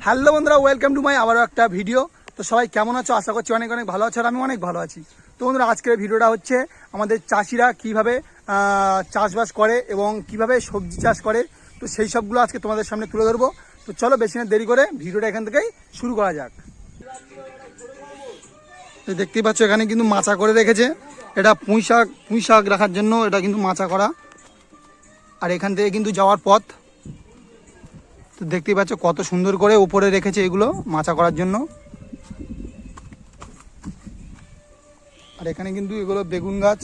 Hello বন্ধুরা, welcome to my আবারও একটা ভিডিও। তো সবাই কেমন আছো? আশা করছি অনেক অনেক ভালো আছো, আর আমি অনেক ভালো আছি। তো বন্ধুরা, আজকের ভিডিওটা হচ্ছে আমাদের চাষিরা কিভাবে চাষবাস করে এবং কিভাবে সবজি চাষ করে, তো সেই সবগুলো আজকে তোমাদের সামনে তুলে ধরবো। তো চলো বেশি না দেরি করে ভিডিওটা এখান থেকেই শুরু করা যাক। দেখতেই পাচ্ছ এখানে কিন্তু মাচা করে রেখেছে, এটা পুঁই শাক রাখার জন্য এটা কিন্তু মাচা করা। আর এখান থেকে কিন্তু যাওয়ার পথ, তো দেখতেই পাচ্ছ কত সুন্দর করে উপরে রেখেছে এগুলো মাচা করার জন্য। আর এখানে কিন্তু এগুলো বেগুন গাছ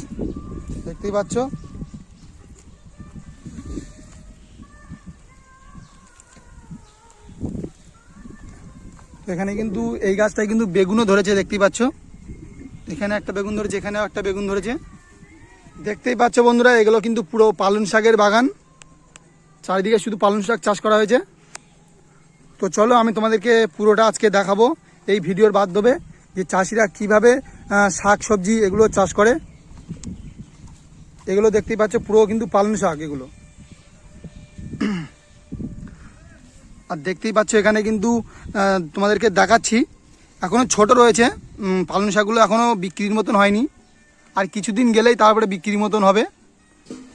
দেখতেই পাচ্ছ। এখানে কিন্তু এই গাছটায় কিন্তু বেগুনও ধরেছে দেখতেই পাচ্ছ। এখানে একটা বেগুন ধরেছে, এখানেও একটা বেগুন ধরেছে দেখতেই পাচ্ছ বন্ধুরা। এগুলো কিন্তু পুরো পালং শাকের বাগান, চারিদিকে শুধু পালং শাক চাষ করা হয়েছে। তো চলো আমি তোমাদেরকে পুরোটা আজকে দেখাবো এই ভিডিওর মাধ্যমে, যে চাষিরা কিভাবে শাক সবজি এগুলো চাষ করে। এগুলো দেখতেই পাচ্ছ পুরো কিন্তু পালং শাক এগুলো। আর দেখতেই পাচ্ছ এখানে কিন্তু তোমাদেরকে দেখাচ্ছি এখনও ছোট রয়েছে পালং শাকগুলো, এখনও বিক্রির মতন হয়নি, আর কিছুদিন গেলেই তারপরে বিক্রির মতন হবে।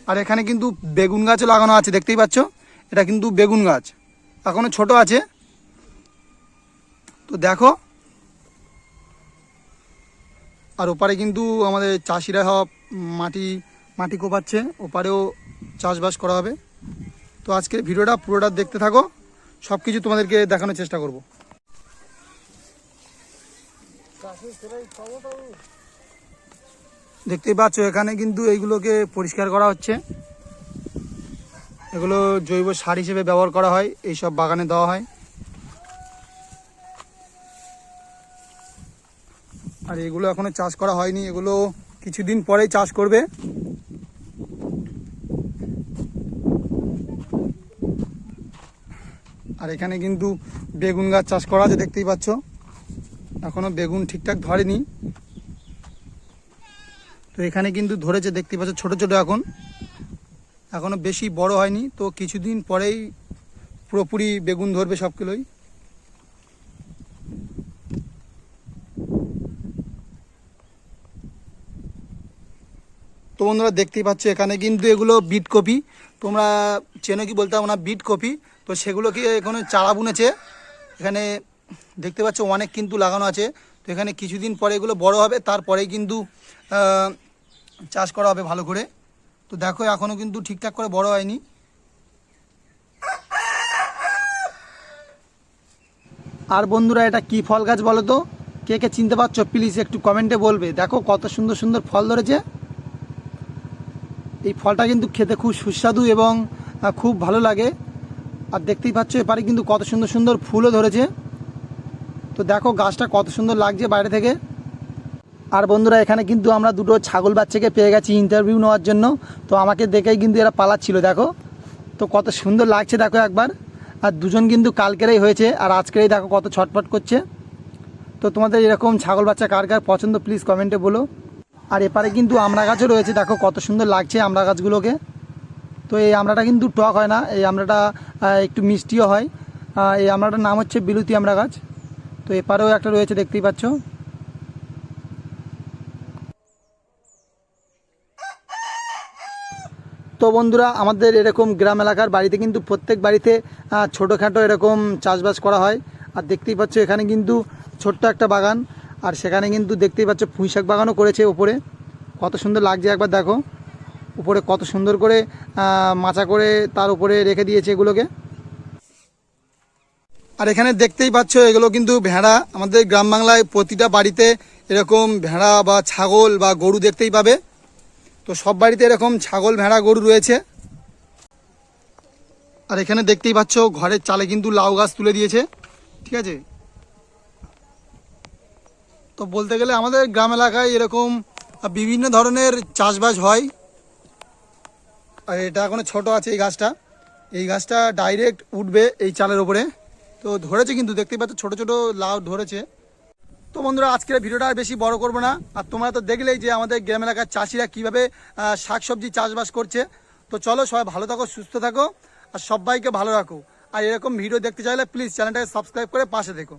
আর এখানে কিন্তু বেগুন গাছও লাগানো আছে দেখতেই পাচ্ছ, এটা কিন্তু বেগুন গাছ এখনও ছোট আছে। তো দেখো, আর ওপারে কিন্তু আমাদের চাষিরা সব মাটি কোপাচ্ছে, ওপারেও চাষবাস করা হবে। তো আজকের ভিডিওটা পুরোটা দেখতে থাকো, সব কিছু তোমাদেরকে দেখানোর চেষ্টা করব। দেখতেই পাচ্ছ এখানে কিন্তু এইগুলোকে পরিষ্কার করা হচ্ছে, এগুলো জৈব সার হিসেবে ব্যবহার করা হয়, এইসব বাগানে দেওয়া হয়। আর এগুলো এখনো চাষ করা হয়নি, এগুলো কিছুদিন পরেই চাষ করবে। আর এখানে কিন্তু বেগুন গাছ চাষ করা আছে দেখতেই পাচ্ছ, এখনো বেগুন ঠিকঠাক ধরেনি। তো এখানে কিন্তু ধরেছে দেখতেই পাচ্ছ, ছোট ছোট এখনো বেশি বড় হয়নি, তো কিছুদিন পরেই পুরোপুরি বেগুন ধরবে সবগুলোই। তো বন্ধুরা দেখতেই পাচ্ছ এখানে কিন্তু এগুলো বিট কপি, তোমরা চেনো কি বলতে পারবো না, বিট কপি। তো সেগুলোকে এখানে চারা বুনেছে, এখানে দেখতে পাচ্ছ অনেক কিন্তু লাগানো আছে। তো এখানে কিছুদিন পরে এগুলো বড় হবে, তারপরেই কিন্তু চাষ করা হবে ভালো করে। তো দেখো এখনও কিন্তু ঠিকঠাক করে বড় হয়নি। আর বন্ধুরা এটা কি ফল গাছ বলো তো, কে কে চিনতে পারছো প্লিজ একটু কমেন্টে বলবে। দেখো কত সুন্দর সুন্দর ফল ধরেছে, এই ফলটা কিন্তু খেতে খুব সুস্বাদু এবং খুব ভালো লাগে। আর দেখতেই পাচ্ছ এপারে কিন্তু কত সুন্দর সুন্দর ফুলও ধরেছে। তো দেখো গাছটা কত সুন্দর লাগছে বাইরে থেকে। আর বন্ধুরা এখানে কিন্তু আমরা দুটো ছাগল বাচ্চাকে পেয়ে গেছি ইন্টারভিউ নেওয়ার জন্য, তো আমাকে দেখেই কিন্তু এরা পালাচ্ছিল দেখো। তো কত সুন্দর লাগছে দেখো একবার। আর দুজন কিন্তু কালকেরই হয়েছে, আর আজকেরই দেখো কত ছটফট করছে। তো তোমাদের এরকম ছাগল বাচ্চা কার কার পছন্দ প্লিজ কমেন্টে বলো। আর এপারে কিন্তু আমড়া গাছও রয়েছে, দেখো কত সুন্দর লাগছে আমড়া গাছগুলোকে। তো এই আমড়াটা কিন্তু টক হয় না, এই আমড়াটা একটু মিষ্টিও হয়। এই আমড়াটার নাম হচ্ছে বিলুতি আমড়া গাছ। তো এপারেও একটা রয়েছে দেখতেই পাচ্ছ। তো বন্ধুরা আমাদের এরকম গ্রাম এলাকার বাড়িতে কিন্তু প্রত্যেক বাড়িতে ছোটোখাটো এরকম চাষবাস করা হয়। আর দেখতেই পাচ্ছ এখানে কিন্তু ছোট্ট একটা বাগান, আর সেখানে কিন্তু দেখতেই পাচ্ছ পুঁই শাক বাগানও করেছে উপরে, কত সুন্দর লাগছে একবার দেখো। উপরে কত সুন্দর করে মাচা করে তার উপরে রেখে দিয়েছে এগুলোকে। আর এখানে দেখতেই পাচ্ছ এগুলো কিন্তু ভেড়া, আমাদের গ্রাম বাংলায় প্রতিটা বাড়িতে এরকম ভেড়া বা ছাগল বা গরু দেখতেই পাবে। তো সব বাড়িতে এরকম ছাগল ভেড়া গরু রয়েছে। আর এখানে দেখতেই পাচ্ছ ঘরের চালে কিন্তু লাউ গাছ তুলে দিয়েছে, ঠিক আছে। তো বলতে গেলে আমাদের গ্রাম এলাকায় এরকম বিভিন্ন ধরনের চাষবাস হয়। আর এটা এখনো ছোট আছে এই গাছটা ডাইরেক্ট উঠবে এই চালের ওপরে। তো ধরেছে কিন্তু দেখতেই পাচ্ছ ছোট ছোট লাউ ধরেছে। তো বন্ধুরা আজকের ভিডিওটা আর বেশি বড় করব না, আর তোমরা তো দেখলেই যে আমাদের গ্রাম এলাকার চাষিরা কীভাবে শাকসবজি চাষবাস করছে। তো চলো সবাই ভালো থাকো, সুস্থ থাকো, আর সবাইকে ভালো রাখো। আর এরকম ভিডিও দেখতে চাইলে প্লিজ চ্যানেলটাকে সাবস্ক্রাইব করে পাশে দেখো।